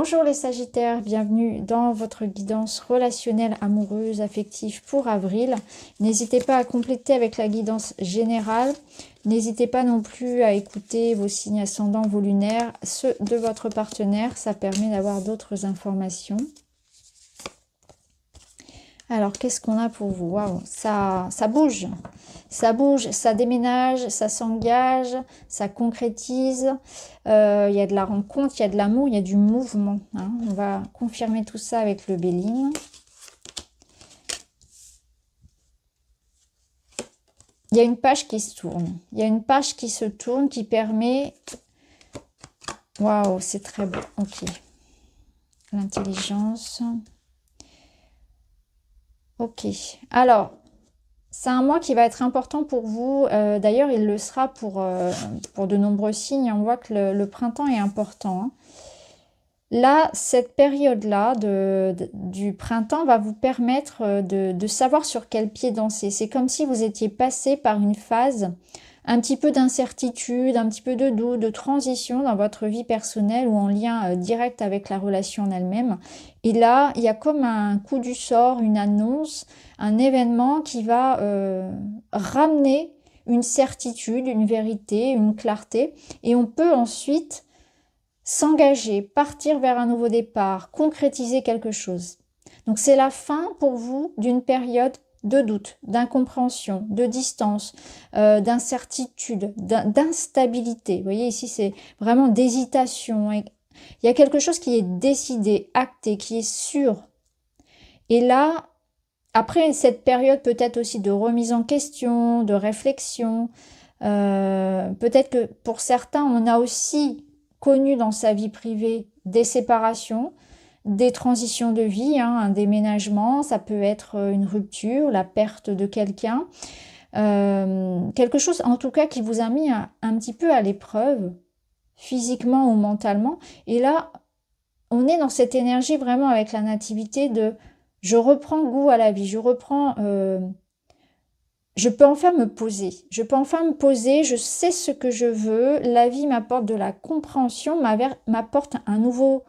Bonjour les Sagittaires, bienvenue dans votre guidance relationnelle, amoureuse, affective pour avril. N'hésitez pas à compléter avec la guidance générale. N'hésitez pas non plus à écouter vos signes ascendants, vos lunaires, ceux de votre partenaire. Ça permet d'avoir d'autres informations. Alors, qu'est-ce qu'on a pour vous? Waouh, ça bouge. Ça bouge, ça déménage, ça s'engage, ça concrétise. Il y a de la rencontre, il y a de l'amour, il y a du mouvement. Hein. On va confirmer tout ça avec le Béline. Il y a une page qui se tourne. Il y a une page qui se tourne qui permet... Waouh, c'est très beau. Ok. L'intelligence... Ok, alors, c'est un mois qui va être important pour vous. D'ailleurs, il le sera pour de nombreux signes. On voit que le printemps est important. Hein. Là, cette période-là du printemps va vous permettre de savoir sur quel pied danser. C'est comme si vous étiez passé par une phase un petit peu d'incertitude, un petit peu de doute, de transition dans votre vie personnelle ou en lien direct avec la relation en elle-même. Et là, il y a comme un coup du sort, une annonce, un événement qui va ramener une certitude, une vérité, une clarté. Et on peut ensuite s'engager, partir vers un nouveau départ, concrétiser quelque chose. Donc c'est la fin pour vous d'une période de doute, d'incompréhension, de distance, d'incertitude, d'instabilité. Vous voyez, ici, c'est vraiment d'hésitation. Il y a quelque chose qui est décidé, acté, qui est sûr. Et là, après cette période peut-être aussi de remise en question, de réflexion, peut-être que pour certains, on a aussi connu dans sa vie privée des séparations, des transitions de vie, hein, un déménagement, ça peut être une rupture, la perte de quelqu'un, quelque chose en tout cas qui vous a mis un petit peu à l'épreuve, physiquement ou mentalement. Et là, on est dans cette énergie vraiment avec la nativité de je reprends goût à la vie, je reprends... je peux enfin me poser. Je peux enfin me poser, je sais ce que je veux. La vie m'apporte de la compréhension, m'apporte un nouveau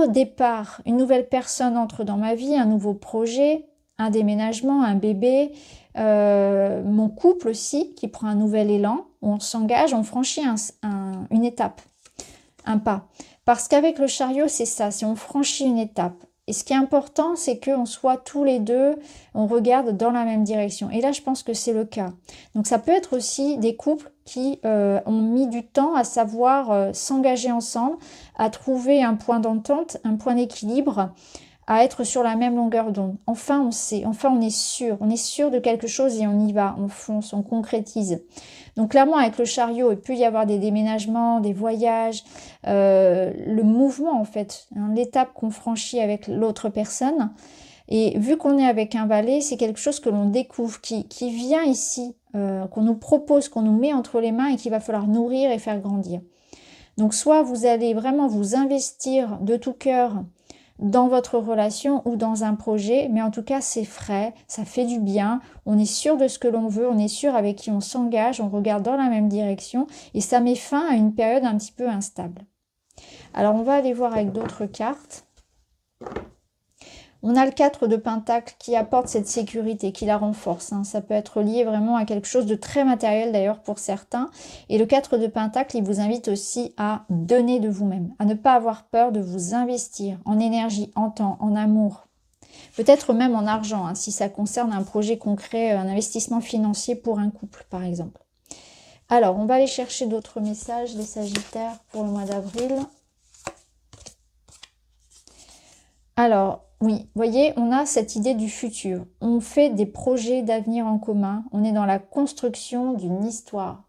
départ. Une nouvelle personne entre dans ma vie, un nouveau projet, un déménagement, un bébé. Mon couple aussi qui prend un nouvel élan. On s'engage, on franchit une étape, un pas. Parce qu'avec le chariot, c'est ça, c'est on franchit une étape. Et ce qui est important, c'est qu'on soit tous les deux, on regarde dans la même direction. Et là, je pense que c'est le cas. Donc ça peut être aussi des couples qui ont mis du temps à savoir s'engager ensemble, à trouver un point d'entente, un point d'équilibre, à être sur la même longueur d'onde. Enfin, on sait, enfin, on est sûr de quelque chose et on y va, on fonce, on concrétise. Donc clairement, avec le chariot, il peut y avoir des déménagements, des voyages, le mouvement en fait, hein, l'étape qu'on franchit avec l'autre personne. Et vu qu'on est avec un valet, c'est quelque chose que l'on découvre, qui vient ici, qu'on nous propose, qu'on nous met entre les mains et qu'il va falloir nourrir et faire grandir. Donc soit vous allez vraiment vous investir de tout cœur dans votre relation ou dans un projet, mais en tout cas c'est frais, ça fait du bien, on est sûr de ce que l'on veut, on est sûr avec qui on s'engage, on regarde dans la même direction et ça met fin à une période un petit peu instable. Alors on va aller voir avec d'autres cartes. On a le 4 de Pentacle qui apporte cette sécurité, qui la renforce. Hein. Ça peut être lié vraiment à quelque chose de très matériel d'ailleurs pour certains. Et le 4 de Pentacle, il vous invite aussi à donner de vous-même, à ne pas avoir peur de vous investir en énergie, en temps, en amour. Peut-être même en argent, hein, si ça concerne un projet concret, un investissement financier pour un couple par exemple. Alors, on va aller chercher d'autres messages, les Sagittaires, pour le mois d'avril. Alors, oui, vous voyez, on a cette idée du futur. On fait des projets d'avenir en commun. On est dans la construction d'une histoire.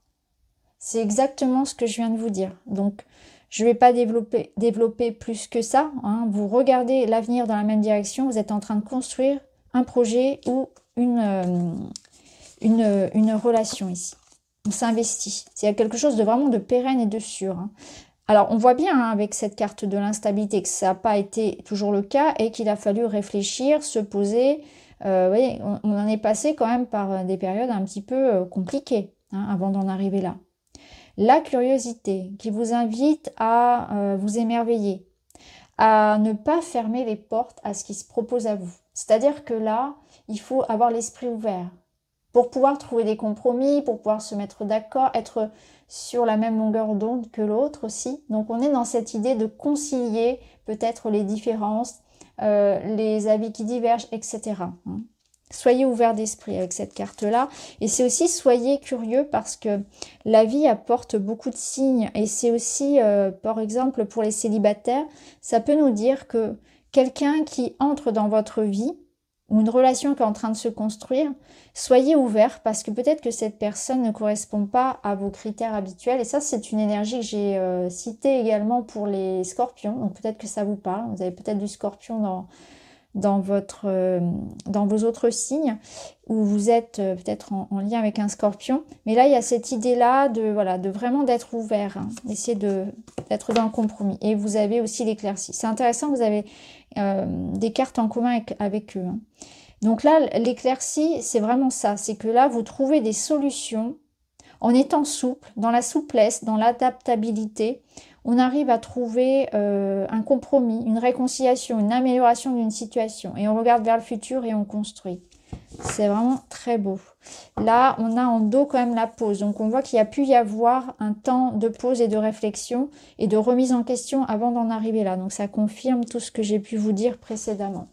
C'est exactement ce que je viens de vous dire. Donc, je ne vais pas développer plus que ça. Hein. Vous regardez l'avenir dans la même direction. Vous êtes en train de construire un projet ou une relation ici. On s'investit. C'est quelque chose de vraiment de pérenne et de sûr. Hein. Alors, on voit bien hein, avec cette carte de l'instabilité que ça n'a pas été toujours le cas et qu'il a fallu réfléchir, se poser. Vous voyez, on en est passé quand même par des périodes un petit peu compliquées hein, avant d'en arriver là. La curiosité qui vous invite à vous émerveiller, à ne pas fermer les portes à ce qui se propose à vous. C'est-à-dire que là, il faut avoir l'esprit ouvert pour pouvoir trouver des compromis, pour pouvoir se mettre d'accord, être sur la même longueur d'onde que l'autre aussi. Donc on est dans cette idée de concilier peut-être les différences, les avis qui divergent, etc. Soyez ouvert d'esprit avec cette carte-là. Et c'est aussi soyez curieux parce que la vie apporte beaucoup de signes. Et c'est aussi, par exemple, pour les célibataires, ça peut nous dire que quelqu'un qui entre dans votre vie, ou une relation qui est en train de se construire, soyez ouvert parce que peut-être que cette personne ne correspond pas à vos critères habituels. Et ça, c'est une énergie que j'ai citée également pour les scorpions. Donc peut-être que ça vous parle. Vous avez peut-être du scorpion dans vos autres signes, où vous êtes peut-être en lien avec un scorpion. Mais là, il y a cette idée-là de vraiment d'être ouvert, essayer d'être dans le compromis. Et vous avez aussi l'éclaircie. C'est intéressant, vous avez des cartes en commun avec eux. Donc là, l'éclaircie, c'est vraiment ça. C'est que là, vous trouvez des solutions en étant souple, dans la souplesse, dans l'adaptabilité. On arrive à trouver un compromis, une réconciliation, une amélioration d'une situation. Et on regarde vers le futur et on construit. C'est vraiment très beau. Là, on a en dos quand même la pause. Donc, on voit qu'il y a pu y avoir un temps de pause et de réflexion et de remise en question avant d'en arriver là. Donc, ça confirme tout ce que j'ai pu vous dire précédemment.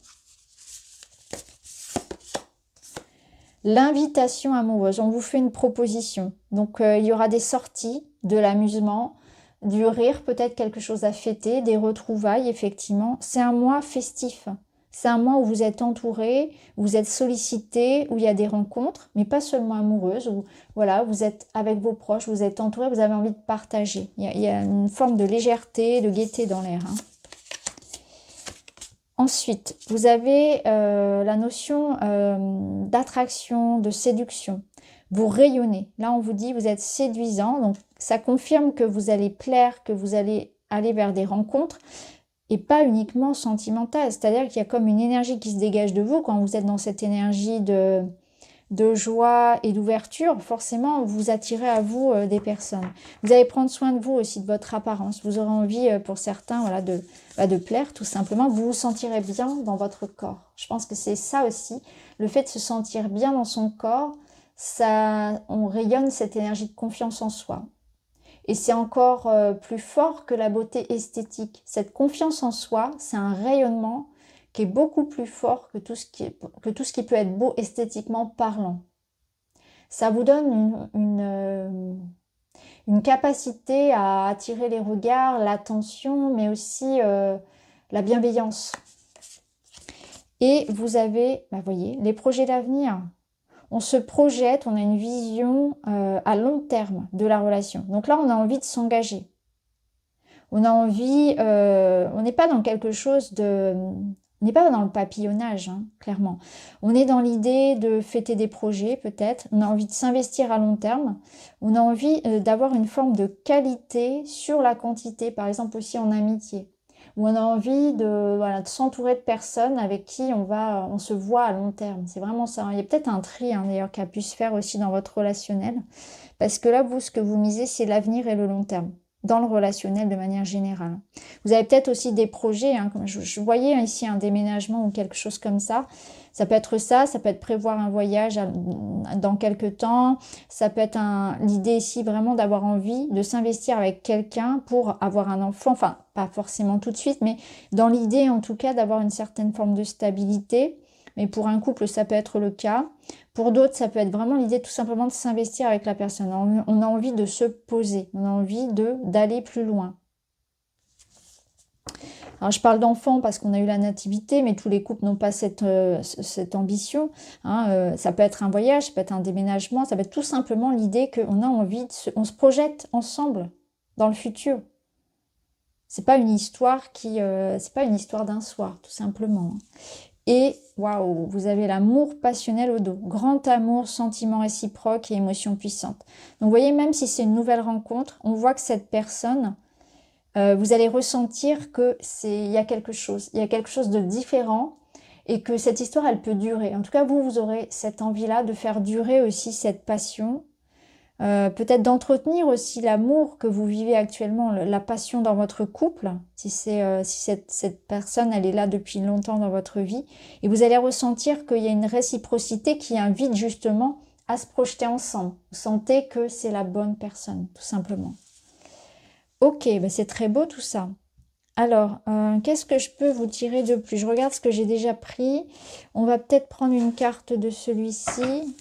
L'invitation amoureuse. On vous fait une proposition. Donc, il y aura des sorties, de l'amusement, du rire, peut-être quelque chose à fêter, des retrouvailles, effectivement. C'est un mois festif. C'est un mois où vous êtes entouré, où vous êtes sollicité, où il y a des rencontres, mais pas seulement amoureuses, où voilà, vous êtes avec vos proches, vous êtes entouré, vous avez envie de partager. Il y a une forme de légèreté, de gaieté dans l'air. Ensuite, vous avez la notion d'attraction, de séduction. Vous rayonnez. Là, on vous dit, vous êtes séduisant. Donc, ça confirme que vous allez plaire, que vous allez aller vers des rencontres et pas uniquement sentimentales. C'est-à-dire qu'il y a comme une énergie qui se dégage de vous quand vous êtes dans cette énergie de joie et d'ouverture. Forcément, vous attirez à vous des personnes. Vous allez prendre soin de vous aussi, de votre apparence. Vous aurez envie, pour certains, voilà, de plaire, tout simplement. Vous vous sentirez bien dans votre corps. Je pense que c'est ça aussi. Le fait de se sentir bien dans son corps, ça, on rayonne cette énergie de confiance en soi. Et c'est encore plus fort que la beauté esthétique. Cette confiance en soi, c'est un rayonnement qui est beaucoup plus fort que tout ce qui peut être beau esthétiquement parlant. Ça vous donne une capacité à attirer les regards, l'attention, mais aussi la bienveillance. Et vous avez, voyez, les projets d'avenir. On se projette, on a une vision à long terme de la relation. Donc là, on a envie de s'engager. On a envie, on n'est pas dans quelque chose de... On n'est pas dans le papillonnage, clairement. On est dans l'idée de fêter des projets, peut-être. On a envie de s'investir à long terme. On a envie d'avoir une forme de qualité sur la quantité, par exemple aussi en amitié. Où on a envie de s'entourer de personnes avec qui on se voit à long terme. C'est vraiment ça. Il y a peut-être un tri, d'ailleurs, qui a pu se faire aussi dans votre relationnel. Parce que là, vous, ce que vous misez, c'est l'avenir et le long terme. Dans le relationnel de manière générale. Vous avez peut-être aussi des projets, comme je voyais ici un déménagement ou quelque chose comme ça. Ça peut être ça, ça peut être prévoir un voyage dans quelques temps. Ça peut être l'idée ici vraiment d'avoir envie de s'investir avec quelqu'un pour avoir un enfant. Enfin, pas forcément tout de suite, mais dans l'idée en tout cas d'avoir une certaine forme de stabilité. Mais pour un couple, ça peut être le cas. Pour d'autres, ça peut être vraiment l'idée tout simplement de s'investir avec la personne. On a envie de se poser, on a envie d'aller plus loin. Alors, je parle d'enfants parce qu'on a eu la nativité, mais tous les couples n'ont pas cette ambition. Ça peut être un voyage, ça peut être un déménagement, ça peut être tout simplement l'idée qu'on a envie, on se projette ensemble dans le futur. C'est pas une histoire c'est pas une histoire d'un soir, tout simplement. Et waouh, vous avez l'amour passionnel au dos. Grand amour, sentiment réciproque et émotion puissante. Donc vous voyez, même si c'est une nouvelle rencontre, on voit que cette personne, vous allez ressentir il y a quelque chose. Il y a quelque chose de différent et que cette histoire, elle peut durer. En tout cas, vous aurez cette envie-là de faire durer aussi cette passion Peut-être d'entretenir aussi l'amour que vous vivez actuellement, la passion dans votre couple, si cette personne, elle est là depuis longtemps dans votre vie. Et vous allez ressentir qu'il y a une réciprocité qui invite justement à se projeter ensemble. Vous sentez que c'est la bonne personne, tout simplement. Ok, bah c'est très beau tout ça. Alors, qu'est-ce que je peux vous tirer de plus? Je regarde ce que j'ai déjà pris. On va peut-être prendre une carte de celui-ci.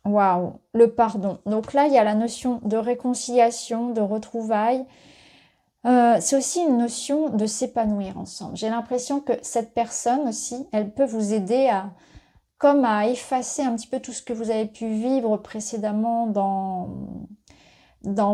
Waouh, le pardon. Donc là, il y a la notion de réconciliation, de retrouvailles. C'est aussi une notion de s'épanouir ensemble. J'ai l'impression que cette personne aussi, elle peut vous aider comme à effacer un petit peu tout ce que vous avez pu vivre précédemment dans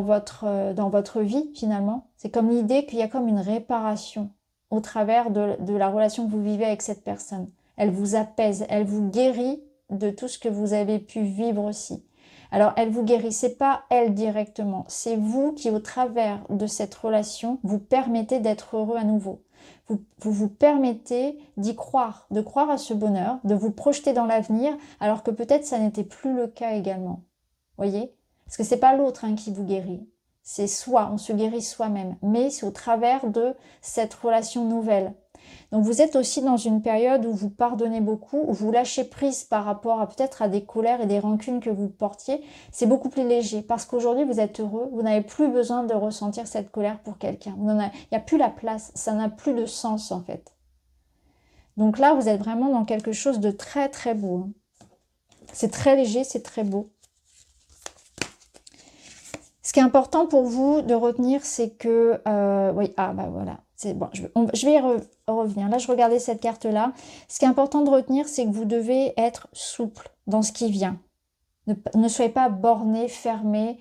votre vie, finalement. C'est comme l'idée qu'il y a comme une réparation au travers de la relation que vous vivez avec cette personne. Elle vous apaise, elle vous guérit de tout ce que vous avez pu vivre aussi. Alors, elle vous guérit, c'est pas elle directement, c'est vous qui, au travers de cette relation, vous permettez d'être heureux à nouveau. Vous permettez d'y croire, de croire à ce bonheur, de vous projeter dans l'avenir, alors que peut-être ça n'était plus le cas également. Voyez? Parce que c'est pas l'autre qui vous guérit, c'est soi, on se guérit soi-même, mais c'est au travers de cette relation nouvelle. Donc vous êtes aussi dans une période où vous pardonnez beaucoup, où vous lâchez prise par rapport à peut-être à des colères et des rancunes que vous portiez. C'est beaucoup plus léger parce qu'aujourd'hui vous êtes heureux, vous n'avez plus besoin de ressentir cette colère pour quelqu'un. Il n'y a plus la place, ça n'a plus de sens en fait. Donc là vous êtes vraiment dans quelque chose de très très beau. C'est très léger, c'est très beau. Ce qui est important pour vous de retenir, c'est que... oui, bah voilà. C'est bon, je vais y revenir. Là, je regardais cette carte-là. Ce qui est important de retenir, c'est que vous devez être souple dans ce qui vient. Ne soyez pas borné, fermé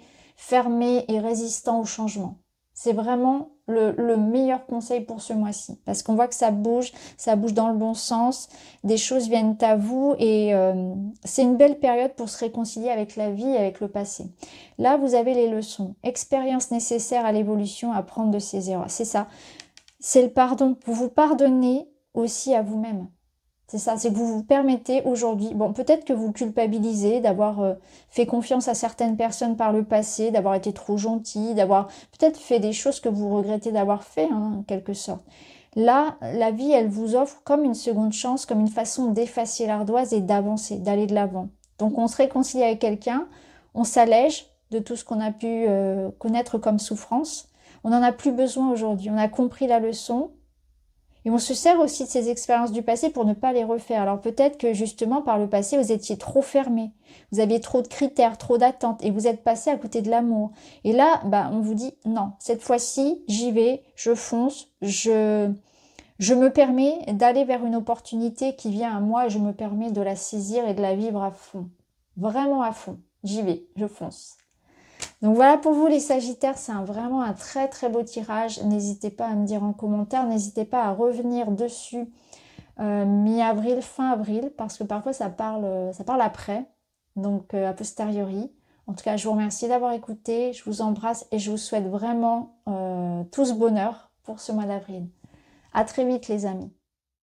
et résistant au changement. C'est vraiment le meilleur conseil pour ce mois-ci. Parce qu'on voit que ça bouge dans le bon sens, des choses viennent à vous et c'est une belle période pour se réconcilier avec la vie et avec le passé. Là, vous avez les leçons, expérience nécessaire à l'évolution, à prendre de ses erreurs. C'est ça, c'est le pardon. Vous vous pardonnez aussi à vous-même. C'est ça, c'est que vous vous permettez aujourd'hui, bon peut-être que vous culpabilisez d'avoir fait confiance à certaines personnes par le passé, d'avoir été trop gentil, d'avoir peut-être fait des choses que vous regrettez d'avoir fait, en quelque sorte. Là, la vie, elle vous offre comme une seconde chance, comme une façon d'effacer l'ardoise et d'avancer, d'aller de l'avant. Donc on se réconcilie avec quelqu'un, on s'allège de tout ce qu'on a pu connaître comme souffrance. On n'en a plus besoin aujourd'hui, on a compris la leçon. Et on se sert aussi de ces expériences du passé pour ne pas les refaire. Alors peut-être que justement par le passé, vous étiez trop fermé, vous aviez trop de critères, trop d'attentes et vous êtes passé à côté de l'amour. Et là, on vous dit non, cette fois-ci, j'y vais, je fonce, je me permets d'aller vers une opportunité qui vient à moi et je me permets de la saisir et de la vivre à fond. Vraiment à fond. J'y vais, je fonce. Donc voilà pour vous les Sagittaires, c'est vraiment un très très beau tirage. N'hésitez pas à me dire en commentaire, n'hésitez pas à revenir dessus mi-avril, fin avril, parce que parfois ça parle après, donc a posteriori. En tout cas, je vous remercie d'avoir écouté, je vous embrasse et je vous souhaite vraiment tout ce bonheur pour ce mois d'avril. À très vite les amis.